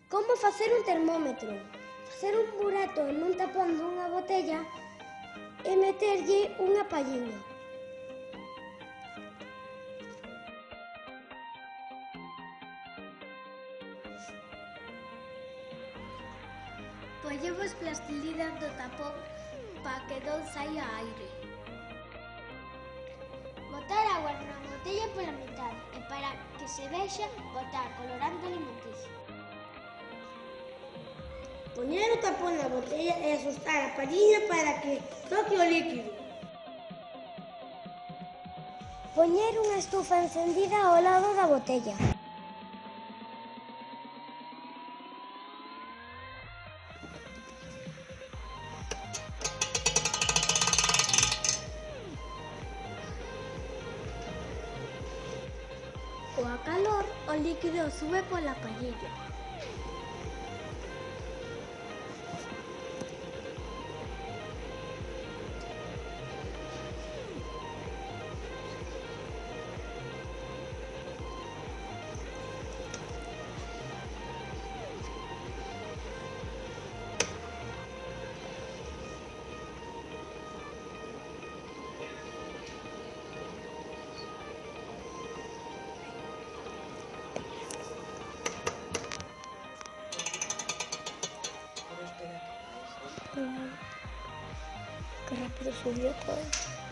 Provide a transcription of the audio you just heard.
Como facer un termómetro? Facer un burato nun tapón dunha botella e meterlle unha palliña. Pollemos plastilina do tapón para que non saia aire. Botar agua na botella pola mitad e para que se vexa, botar colorante alimenticio. Poñer o tapón na botella e asustar a palliña para que toque o líquido. Poñer unha estufa encendida ao lado da botella. Coa calor, o líquido sube pola pallilla. Qué rápido subió todo.